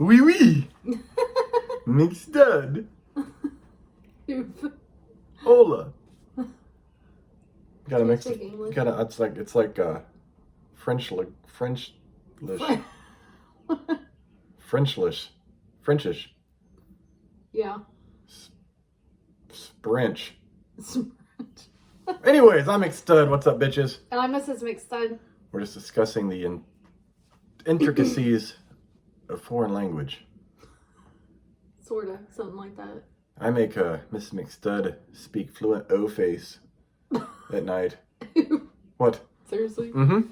Oui, oui. Mixed. Hola. Gotta mix it. Gotta. It's like Frenchlish. Frenchish. Yeah. Sprench. Anyways, I'm McStud. What's up, bitches? And I'm Mrs. McStud. We're just discussing the intricacies of foreign language. Sorta, something like that. I make Miss McStud speak fluent O-face at night. What? Seriously? Mm-hmm.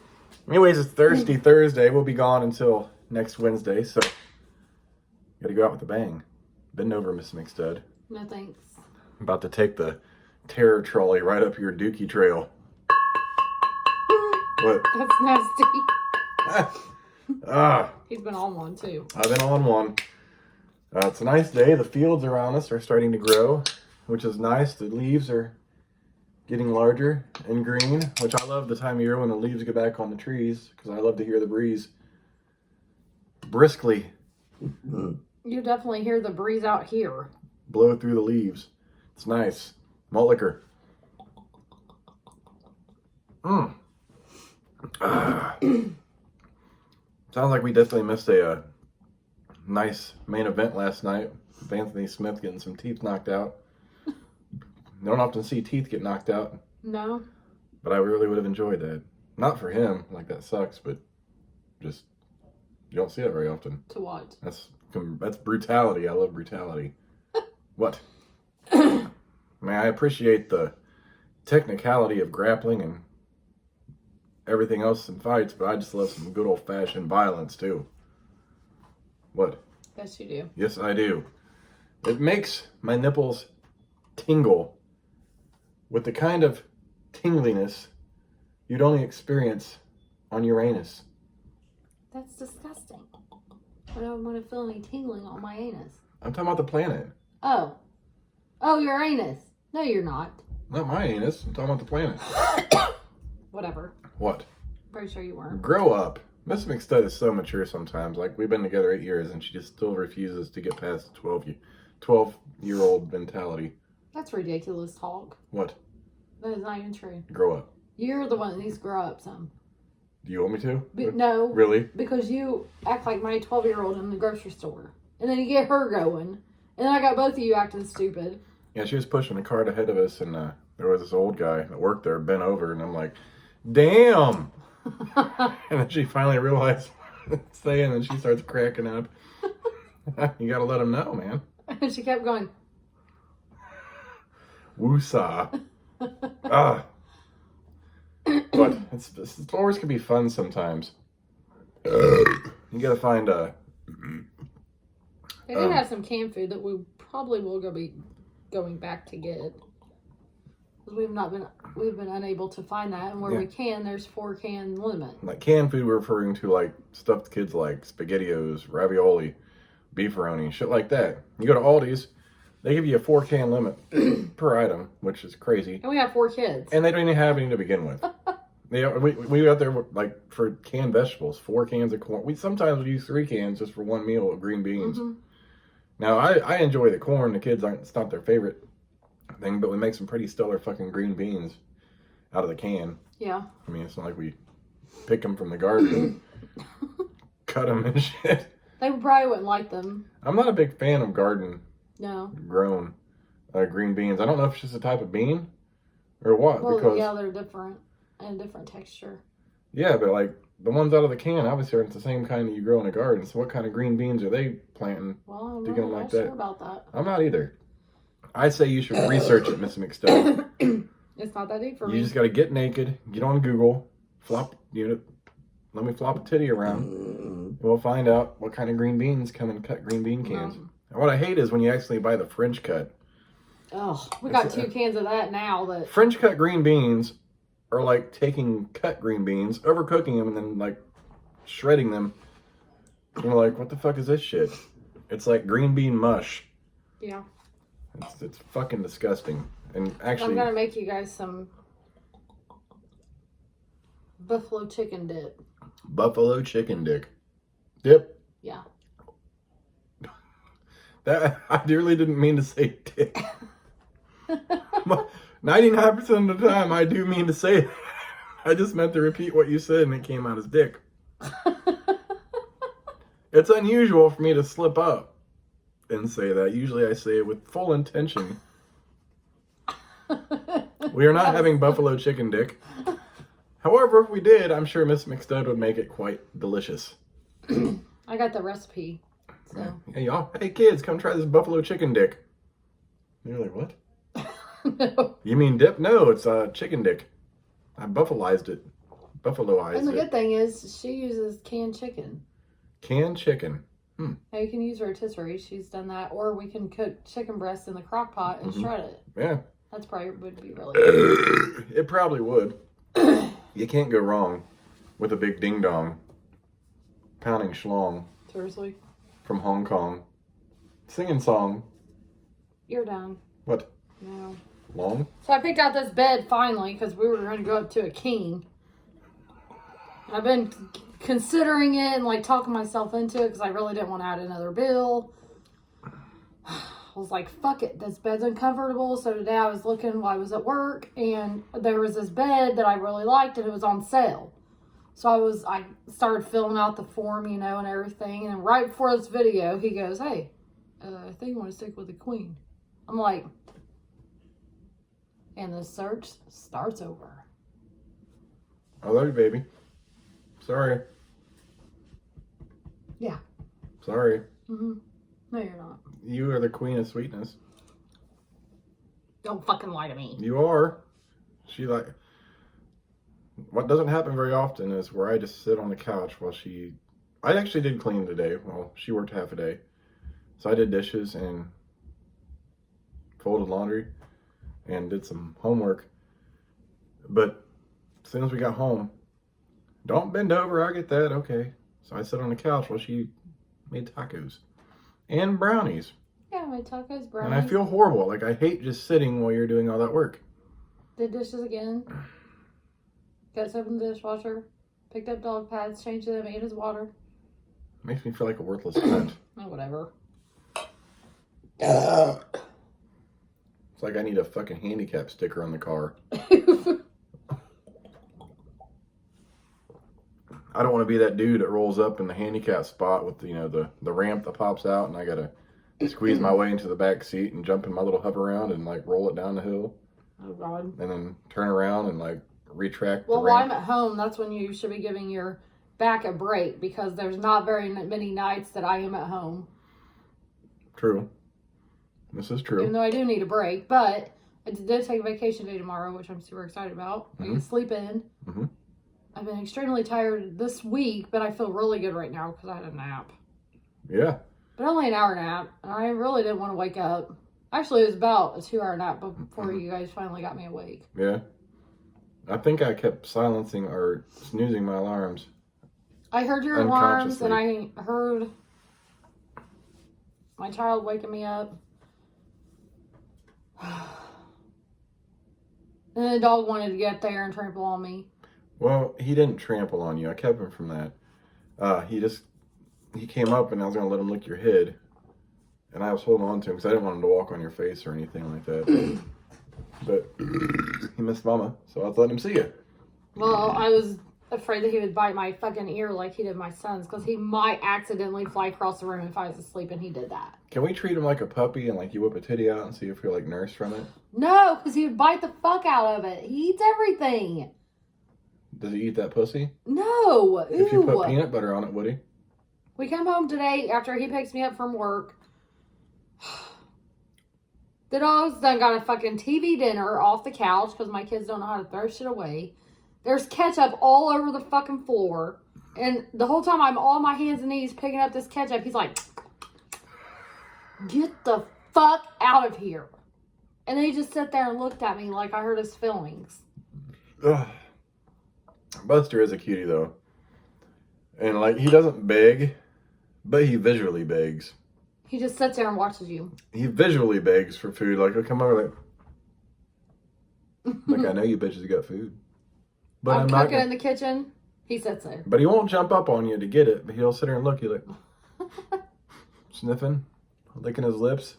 Anyways, it's Thirsty Thursday. We'll be gone until next Wednesday, so gotta go out with a bang. Bend over, Miss McStud. No thanks. I'm about to take the terror trolley right up your dookie trail. What? That's nasty. Ah. He's been on one too. I've been on one. It's a nice day. The fields around us are starting to grow, which is nice. The leaves are getting larger and green, which I love the time of year when the leaves get back on the trees because I love to hear the breeze briskly You definitely hear the breeze out here. blow through the leaves. It's nice. Malt liquor. Sounds like we definitely missed a nice main event last night with Anthony Smith getting some teeth knocked out. You don't often see teeth get knocked out. No. But I really would have enjoyed that. Not for him, like that sucks, but just you don't see it very often. To what? That's brutality. I love brutality. What? I mean, I appreciate the technicality of grappling and everything else in fights, but I just love some good old-fashioned violence too. What? Yes, you do. Yes, I do. It makes my nipples tingle with the kind of tingliness you'd only experience on Uranus. That's disgusting. I don't want to feel any tingling on my anus. I'm talking about the planet. Oh. Oh, your anus. No, you're not. Not my anus. I'm talking about the planet. Whatever. What? Pretty sure you weren't. Grow up. Miss McStud is so mature sometimes. Like, we've been together 8 years and she just still refuses to get past the 12-year-old mentality. That's ridiculous talk. What? That is not even true. Grow up. You're the one that needs to grow up some. Do you want me to? No. Really? Because you act like my 12-year-old in the grocery store. And then you get her going. And then I got both of you acting stupid. Yeah, she was pushing a cart ahead of us and there was this old guy that worked there bent over and I'm like, damn! And then she finally realized what it's saying and she starts cracking up. You gotta let him know, man. And she kept going, Woosah. Ah. But stores can be fun sometimes. You gotta find they do have some canned food that we probably will be going back to get. Because we've been unable to find that, and where we can, there's 4-can limit. Like canned food, we're referring to like stuff the kids like, SpaghettiOs, ravioli, beefaroni, shit like that. You go to Aldi's, they give you a 4-can limit per item, which is crazy. And we have 4 kids. And they don't even have any to begin with. We out there like for canned vegetables, 4 cans of corn. We sometimes use 3 cans just for one meal of green beans. Mm-hmm. Now I enjoy the corn. The kids aren't. It's not their favorite thing, but we make some pretty stellar fucking green beans out of the can. Yeah. I mean, it's not like we pick them from the garden, and cut them and shit. They probably wouldn't like them. I'm not a big fan of garden grown green beans. I don't know if it's just a type of bean or what. Well, because yeah, they're different and different texture. Yeah, but like the ones out of the can, obviously aren't the same kind that you grow in a garden. So what kind of green beans are they planting? Well, I'm to get them not like sure that? about that. I'm not either. I say you should research it, Miss McStud. It's not that deep for me. You just got to get naked, get on Google, let me flop a titty around, and we'll find out what kind of green beans come in cut green bean cans. And what I hate is when you actually buy the French cut. Oh, we got 2 cans of that now. That French cut green beans are like taking cut green beans, overcooking them, and then like shredding them. And you're like, what the fuck is this shit? It's like green bean mush. Yeah. It's fucking disgusting. And actually, I'm gonna make you guys some buffalo chicken dip. Buffalo chicken dip. Yeah. That I really didn't mean to say dick. 99% of the time, I do mean to say it. I just meant to repeat what you said, and it came out as dick. It's unusual for me to slip up and say that. Usually I say it with full intention. We are not having buffalo chicken dick. However, if we did, I'm sure Miss McStud would make it quite delicious. I got the recipe. So. Hey, y'all. Hey, kids, come try this buffalo chicken dick. And you're like, what? No. You mean dip? No, it's chicken dick. I buffaloized it. Buffaloized it. And the good thing is she uses canned chicken. Canned chicken. Now you can use rotisserie. She's done that. Or we can cook chicken breast in the crock pot and shred it. Yeah. That's probably would be really good. It probably would. You can't go wrong with a big ding dong. Pounding schlong. Seriously? From Hong Kong. Singing song. You're done. What? No. Long? So I picked out this bed finally because we were going to go up to a king. I've been considering it and like talking myself into it because I really didn't want to add another bill. I was like, fuck it, this bed's uncomfortable. So today I was looking while I was at work and there was this bed that I really liked and it was on sale. So I started filling out the form, you know, and everything. And then right before this video, he goes, hey, I think you want to stick with the queen. I'm like, and the search starts over. I love you, baby. Sorry. Yeah. Sorry. Mm-hmm. No, you're not. You are the queen of sweetness. Don't fucking lie to me. You are. She like... What doesn't happen very often is where I just sit on the couch while she... I actually did clean today. Well, she worked half a day. So I did dishes and folded laundry and did some homework. But as soon as we got home, don't bend over, I get that, okay. So I sit on the couch while she made tacos and brownies. Yeah, I made tacos, brownies. And I feel horrible. Like, I hate just sitting while you're doing all that work. Did dishes again. Got soap in the dishwasher. Picked up dog pads, changed them, ate his water. Makes me feel like a worthless cunt. Oh, whatever. It's like I need a fucking handicap sticker on the car. I don't want to be that dude that rolls up in the handicap spot with, you know, the ramp that pops out and I gotta squeeze my way into the back seat and jump in my little hover around and like roll it down the hill. Oh, God. And then turn around and like retract Well, the while ramp. I'm at home, that's when you should be giving your back a break because there's not very many nights that I am at home. True. This is true. Even though I do need a break, but I did take a vacation day tomorrow, which I'm super excited about. I can sleep in. Mm-hmm. I've been extremely tired this week, but I feel really good right now because I had a nap. Yeah. But only an hour nap. And I really didn't want to wake up. Actually, it was about a 2-hour nap before you guys finally got me awake. Yeah. I think I kept silencing or snoozing my alarms. I heard your alarms and I heard my child waking me up. And then the dog wanted to get there and trample on me. Well, he didn't trample on you. I kept him from that. He came up and I was going to let him lick your head. And I was holding on to him because I didn't want him to walk on your face or anything like that. But he missed mama, so I was letting him see you. Well, I was afraid that he would bite my fucking ear like he did my son's because he might accidentally fly across the room if I was asleep, and he did that. Can we treat him like a puppy and like you whip a titty out and see if you're like nursed from it? No, because he would bite the fuck out of it. He eats everything. Does he eat that pussy? No. Ew. If you put peanut butter on it, would he? We come home today after he picks me up from work. The dog's done got a fucking TV dinner off the couch because my kids don't know how to throw shit away. There's ketchup all over the fucking floor. And the whole time I'm on my hands and knees picking up this ketchup, he's like, get the fuck out of here. And then he just sat there and looked at me like I hurt his feelings. Ugh. Buster is a cutie though. And like, he doesn't beg, but he visually begs. He just sits there and watches you. He visually begs for food. Like, he'll come over like I know you bitches got food. But I'm I'm not cooking gonna... in the kitchen. He sits there. But he won't jump up on you to get it. But he'll sit there and look. You're like, sniffing. licking his lips,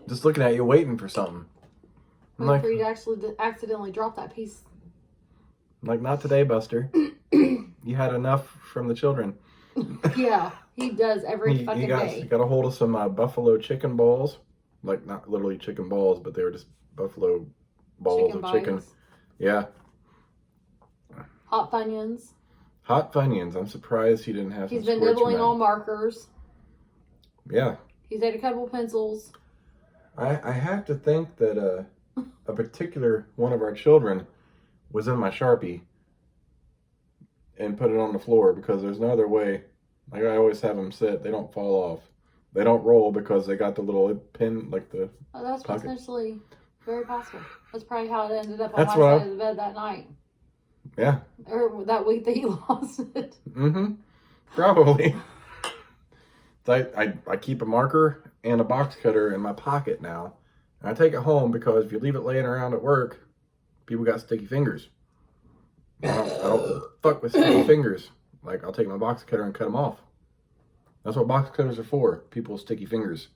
just looking at you, waiting for something. I'm Wait for you to actually accidentally drop that piece. like, not today, Buster. You had enough from the children. Yeah, he does every fucking day. He got a hold of some buffalo chicken balls. Like, not literally chicken balls, but they were just buffalo balls of chicken. Yeah. Hot Funyuns. Hot Funyuns. I'm surprised he didn't have some. He's been nibbling on markers. Yeah. He's ate a couple pencils. I have to think that a particular one of our children was in my Sharpie and put it on the floor, because there's no other way. Like, I always have them sit. They don't fall off. They don't roll because they got the little pin, like the Oh, that's pocket. potentially very possible. That's probably how it ended up on That's my what side of the bed that night. Yeah. Or that week that you lost it. Mm-hmm. Probably. So I keep a marker and a box cutter in my pocket now. And I take it home because if you leave it laying around at work, people got sticky fingers. I don't fuck with sticky fingers. Like, I'll take my box cutter and cut them off. That's what box cutters are for. People's sticky fingers.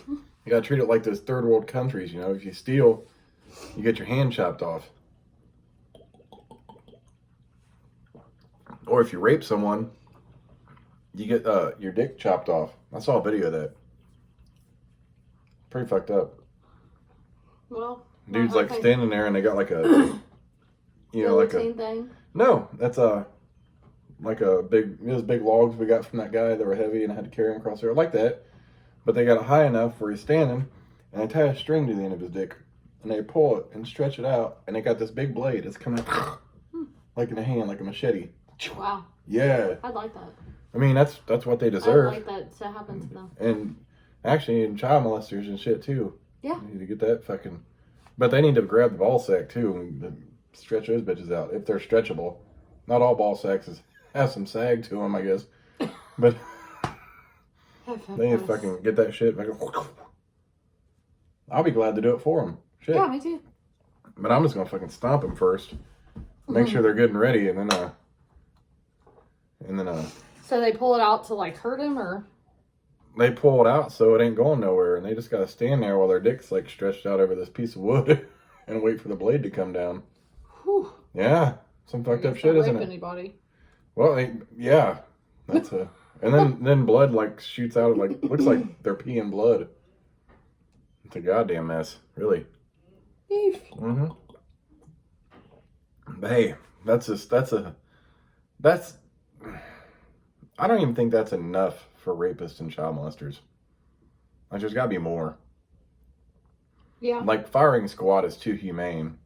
You gotta treat it like those third world countries, you know. If you steal, you get your hand chopped off. Or if you rape someone, you get your dick chopped off. I saw a video of that. Pretty fucked up. Well, Dude's like standing there and they got like a, you know, like a thing. No, that's like a big, those big logs we got from that guy that were heavy and I had to carry him across there. Like that. But they got it high enough where he's standing and they tie a string to the end of his dick and they pull it and stretch it out and they got this big blade. It's coming out like in a hand, like a machete. Wow. Yeah. I'd like that. I mean, that's what they deserve. I'd like that to happen to them. And actually, in child molesters and shit too. Yeah. You need to get that fucking. But they need to grab the ball sack too and stretch those bitches out if they're stretchable. Not all ball sacks have some sag to them, I guess. But they need to fucking get that shit. I'll be glad to do it for them. Shit. Yeah, me too. But I'm just gonna fucking stomp them first. Make sure they're good and ready, and then. So they pull it out to like hurt him, or? They pull it out so it ain't going nowhere, and they just gotta stand there while their dick's like stretched out over this piece of wood and wait for the blade to come down. Whew. Yeah, some fucked up shit, isn't it? Anybody? Well, yeah, that's a. And then blood like shoots out, like looks like they're peeing blood. It's a goddamn mess, really. Beef. Mm-hmm. But hey, that's. I don't even think that's enough for rapists and child molesters. Like, there's got to be more. Yeah. Like, firing squad is too humane.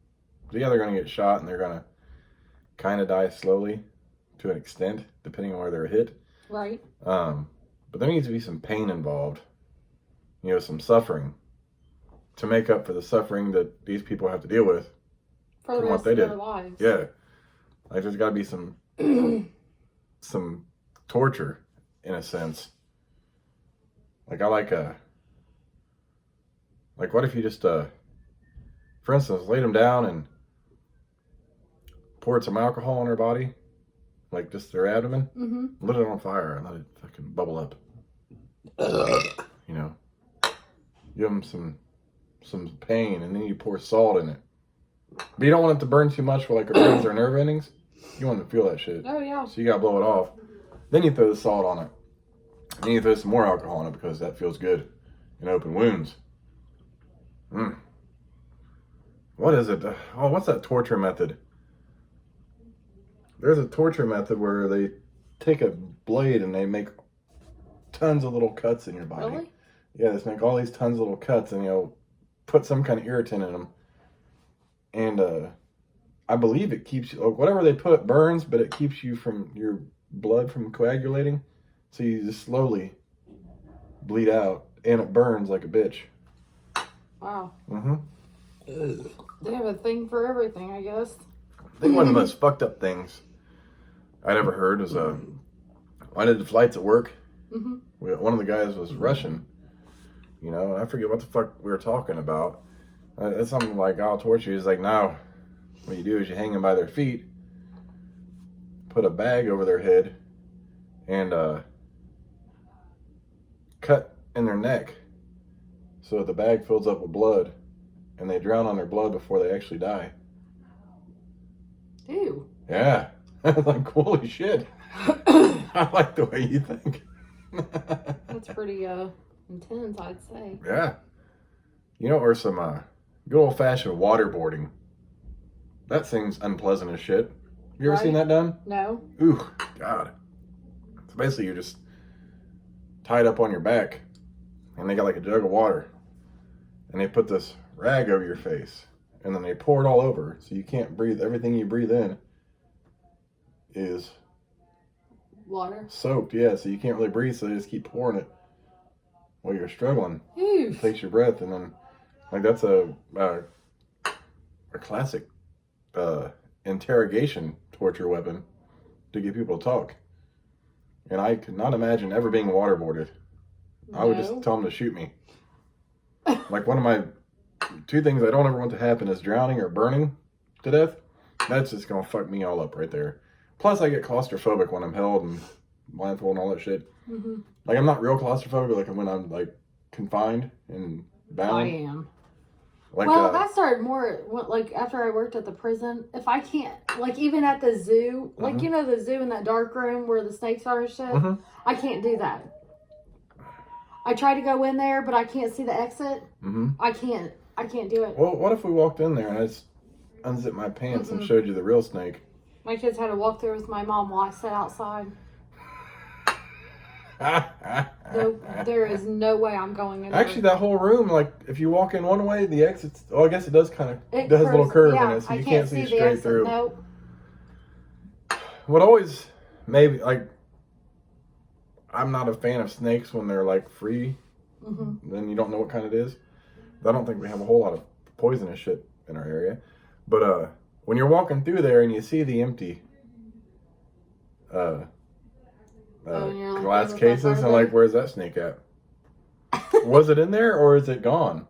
Yeah, they're going to get shot and they're going to kind of die slowly to an extent, depending on where they're hit. Right. But there needs to be some pain involved. You know, some suffering to make up for the suffering that these people have to deal with For the from rest what they of did. their lives. Yeah. Like, there's got to be some torture, in a sense. Like, what if you just, for instance, laid them down and poured some alcohol on their body, like just their abdomen, lit it on fire and let it fucking bubble up. You know, give them some pain, and then you pour salt in it. But you don't want it to burn too much where like it burns their nerve endings. You want to feel that shit. Oh yeah. So you gotta blow it off. Then you throw the salt on it. Then you throw some more alcohol on it because that feels good in open wounds. What is it? Oh, what's that torture method? There's a torture method where they take a blade and they make tons of little cuts in your body. Really? Yeah, they make all these tons of little cuts and, you know, put some kind of irritant in them. And I believe it keeps you, whatever they put burns, but it keeps you from your blood from coagulating. So you just slowly bleed out and it burns like a bitch. Wow. Mm-hmm. They have a thing for everything, I guess. I think one of the most fucked up things I'd ever heard was I did the flights at work. One of the guys was Russian, you know, and I forget what the fuck we were talking about. It's something like, I'll torture you. He's like, no, what you do is you hang them by their feet, put a bag over their head, and cut in their neck, so the bag fills up with blood, and they drown on their blood before they actually die. Ew. Yeah. Like, holy shit. I like the way you think. That's pretty intense, I'd say. Yeah. You know, or some good old-fashioned waterboarding. That seems unpleasant as shit. You ever seen that done? No. Ooh, God. So basically you're just tied up on your back, and they got like a jug of water, and they put this rag over your face, and then they pour it all over, so you can't breathe. Everything you breathe in is water soaked. Yeah, so you can't really breathe, so they just keep pouring it while you're struggling. Oof. It takes your breath, and then like that's a classic interrogation torture weapon to get people to talk. And I could not imagine ever being waterboarded. I would just tell them to shoot me. Like, one of my 2 things I don't ever want to happen is drowning or burning to death. That's just gonna fuck me all up right there. Plus, I get claustrophobic when I'm held and blindfold and all that shit. Mm-hmm. Like, I'm not real claustrophobic, like when I'm like confined and bound. I am. Like, well, that started more like after I worked at the prison. If I can't, like even at the zoo, like you know the zoo in that dark room where the snakes are and shit, I can't do that. I try to go in there, but I can't see the exit. I can't do it. Well, what if we walked in there and I just unzipped my pants and showed you the real snake? My kids had to walk there with my mom while I sat outside. There is no way I'm going in there. Actually, that whole room, like, if you walk in one way, the exit's... Oh, I guess it does kind of... It has a little curve in it, so you can't see straight through. Nope. What always... Maybe, like... I'm not a fan of snakes when they're, like, free. Then you don't know what kind it is. I don't think we have a whole lot of poisonous shit in our area. But, when you're walking through there and you see the empty... glass cases, and like, where's that snake at? Was it in there or is it gone?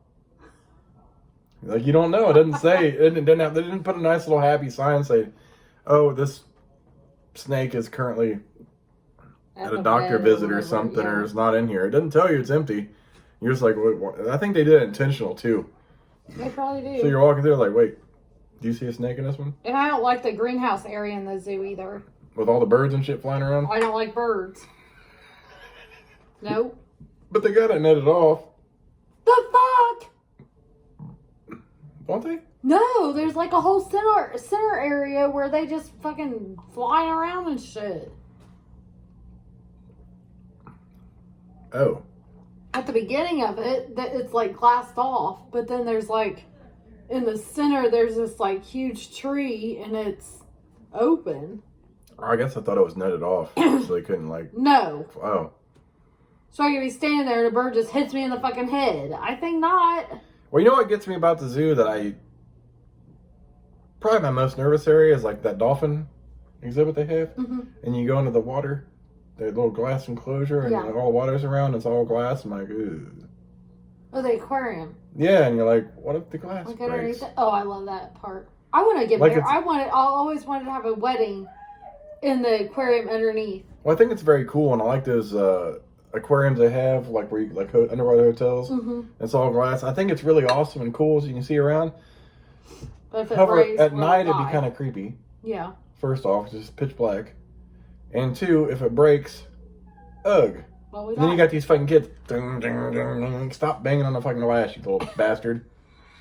Like, you don't know. It doesn't say. They didn't put a nice little happy sign say, "Oh, this snake is currently at a doctor visit or something, or it's not in here." It doesn't tell you it's empty. You're just like, what? I think they did it intentional too. They probably do. So you're walking through like, wait, do you see a snake in this one? And I don't like the greenhouse area in the zoo either. With all the birds and shit flying around? I don't like birds. Nope. But they got it netted off. The fuck? Don't they? No, there's like a whole center area where they just fucking flying around and shit. Oh. At the beginning of it, it's like glassed off, but then there's like, in the center, there's this like huge tree and it's open. I guess I thought it was netted off, so they couldn't like... No. Oh. So I could be standing there and a bird just hits me in the fucking head. I think not. Well, you know what gets me about the zoo that I... Probably my most nervous area is like that dolphin exhibit they have. And you go into the water, the little glass enclosure, and all the water's around, it's all glass. I'm like, ooh. Oh, the aquarium. Yeah, and you're like, what if the glass breaks? Oh, I love that part. I want to get married. I always wanted to have a wedding in the aquarium underneath. Well, I think it's very cool, and I like those aquariums they have, like where you like underwater hotels. It's all glass. I think it's really awesome and cool, so you can see around. But if it However, breaks, at night it'd be kind of creepy. Yeah. First off, it's just pitch black, and 2, if it breaks, ugh. Well, and then you got these fucking kids. Ding, ding, ding, ding. Stop banging on the fucking glass, you little bastard.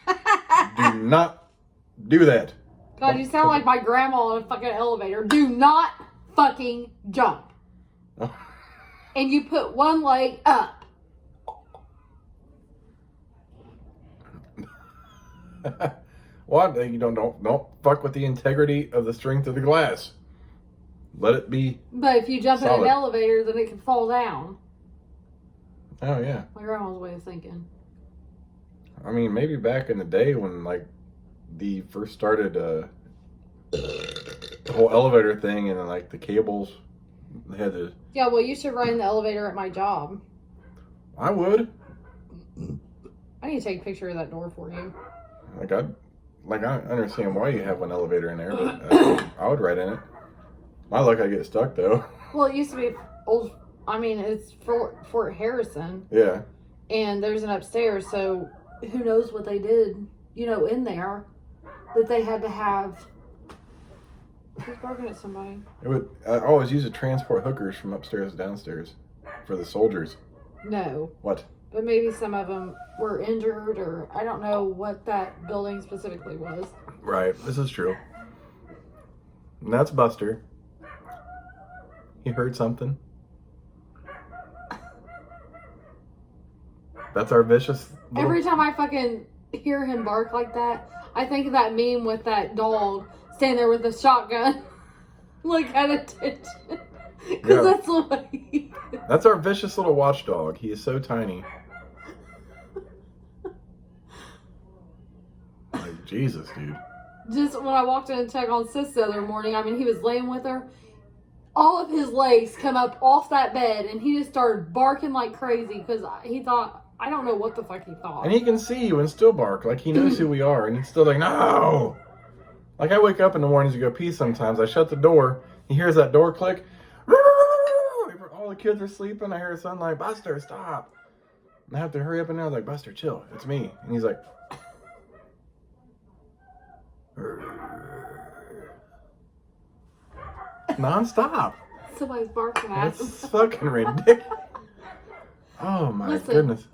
Do not do that. God, you sound like my grandma on a fucking elevator. Do not fucking jump. And you put one leg up. What? You don't fuck with the integrity of the strength of the glass. Let it be. But if you jump in an elevator, then it can fall down. Oh yeah. My grandma's way of thinking. I mean, maybe back in the day when like the first started the whole elevator thing, and then like the cables, they had to. Yeah, well, you should ride in the elevator at my job. I would. I need to take a picture of that door for you. I understand why you have an elevator in there, but I would ride in it. My luck, I get stuck though. Well, it used to be old. I mean, it's Fort Harrison. Yeah. And there's an upstairs, so who knows what they did, in there that they had to have. Who's barking at somebody? I always use to transport hookers from upstairs to downstairs for the soldiers. No. What? But maybe some of them were injured, or I don't know what that building specifically was. Right, this is true. And that's Buster. He heard something. That's our vicious little... Every time I fucking hear him bark like that, I think of that meme with that dog standing there with a shotgun, like at attention. Because that's the way he is. That's our vicious little watchdog. He is so tiny. Like, Jesus, dude. Just when I walked in and checked on Sis the other morning, I mean, he was laying with her. All of his legs come up off that bed, and he just started barking like crazy because he thought, I don't know what the fuck he thought. And he can see you and still bark. Like, he knows who we are, and he's still like, no! Like, I wake up in the mornings to go pee sometimes. I shut the door. He hears that door click. All the kids are sleeping. I hear his son like, Buster, stop. And I have to hurry up and down. I was like, Buster, chill. It's me. And he's like... Non-stop. Somebody's barking at him. That's fucking ridiculous. Oh my goodness.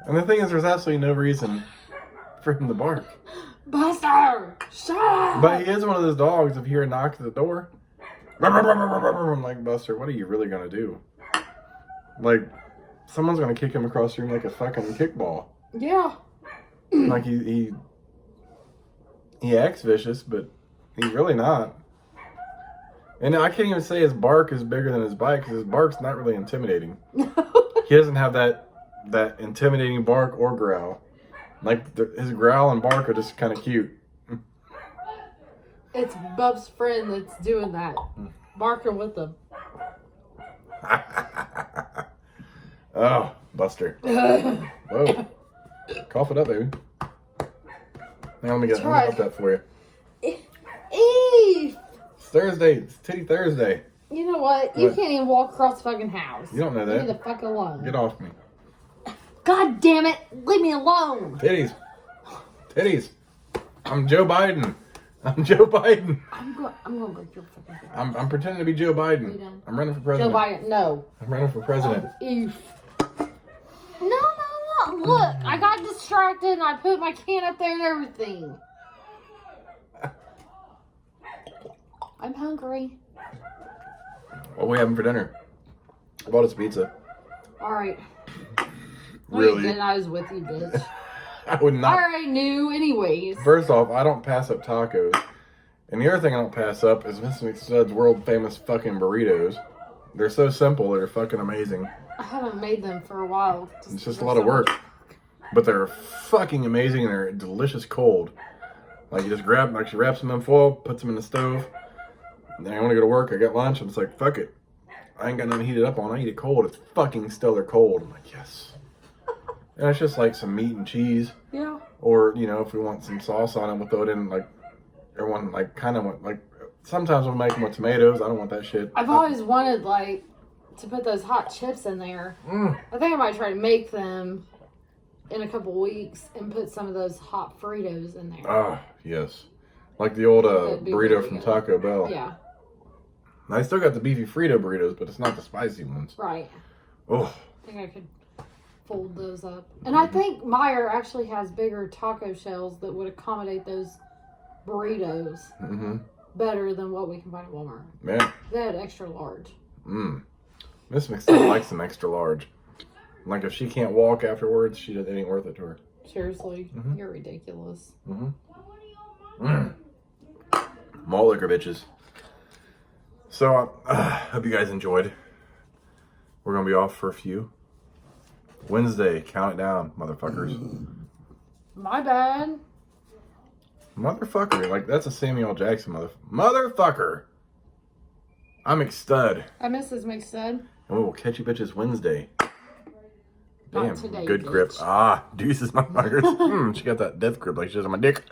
And the thing is, there's absolutely no reason for him to bark. Buster, shut up! But he is one of those dogs. If you hear a knock at the door, I'm like, Buster, what are you really gonna do? Like, someone's gonna kick him across the room like a fucking kickball. Yeah. Like he acts vicious, but he's really not. And I can't even say his bark is bigger than his bite because his bark's not really intimidating. He doesn't have that intimidating bark or growl. Like his growl and bark are just kind of cute. It's Bub's friend that's doing that, barking with him. Oh, Buster. Whoa. Cough it up, baby. Now let me get that for you. Eve! It's Thursday. It's Titty Thursday. You know what? You can't even walk across the fucking house. You don't know that. Leave me the fuck alone. Get off me. God damn it! Leave me alone! Titties. Titties. I'm Joe Biden. I'm Joe Biden. I'm gonna break your fucking thing. I'm pretending to be Joe Biden. I'm running for president. Joe Biden, no. I'm running for president. Eve. No. Look, I got distracted and I put my can up there and everything. I'm hungry. What are we having for dinner? I bought us pizza. Alright. Really? Then I was with you, bitch. I would not. I already knew anyways. First off, I don't pass up tacos. And the other thing I don't pass up is Mr. McStud's world famous fucking burritos. They're so simple, they're fucking amazing. I haven't made them for a while. It's just a lot of work. But they're fucking amazing and they're delicious cold. Like you just grab, like she wraps them in foil, puts them in the stove. And then I want to go to work, I got lunch, I'm just like, fuck it. I ain't got nothing to heat it up on, I eat it cold. It's fucking stellar cold. I'm like, yes. And it's just like some meat and cheese. Yeah. Or, you know, if we want some sauce on it, we'll throw it in, like, everyone, like, kind of want, like, sometimes we'll make them with tomatoes. I don't want that shit. I've always wanted, like, to put those hot chips in there. I think I might try to make them in a couple weeks and put some of those hot Fritos in there. Ah, yes. Like the old burrito from Taco Bell. Yeah. I still got the beefy Frito burritos, but it's not the spicy ones. Right. Oh. I think I could fold those up. And I think Meijer actually has bigger taco shells that would accommodate those burritos better than what we can find at Walmart. Yeah. They had extra large. Miss McStuff likes them extra large. Like if she can't walk afterwards, it ain't worth it to her. Seriously, you're ridiculous. Malt liquor bitches. So, hope you guys enjoyed. We're going to be off for a few. Wednesday, count it down, motherfuckers. My bad. Motherfucker, like that's a Samuel Jackson motherfucker. I'm McStud. I miss this McStud. And we will catch you bitches Wednesday. Not Damn, today, good grip. bitch. Ah, deuces, motherfuckers. She got that death grip like she does on my dick.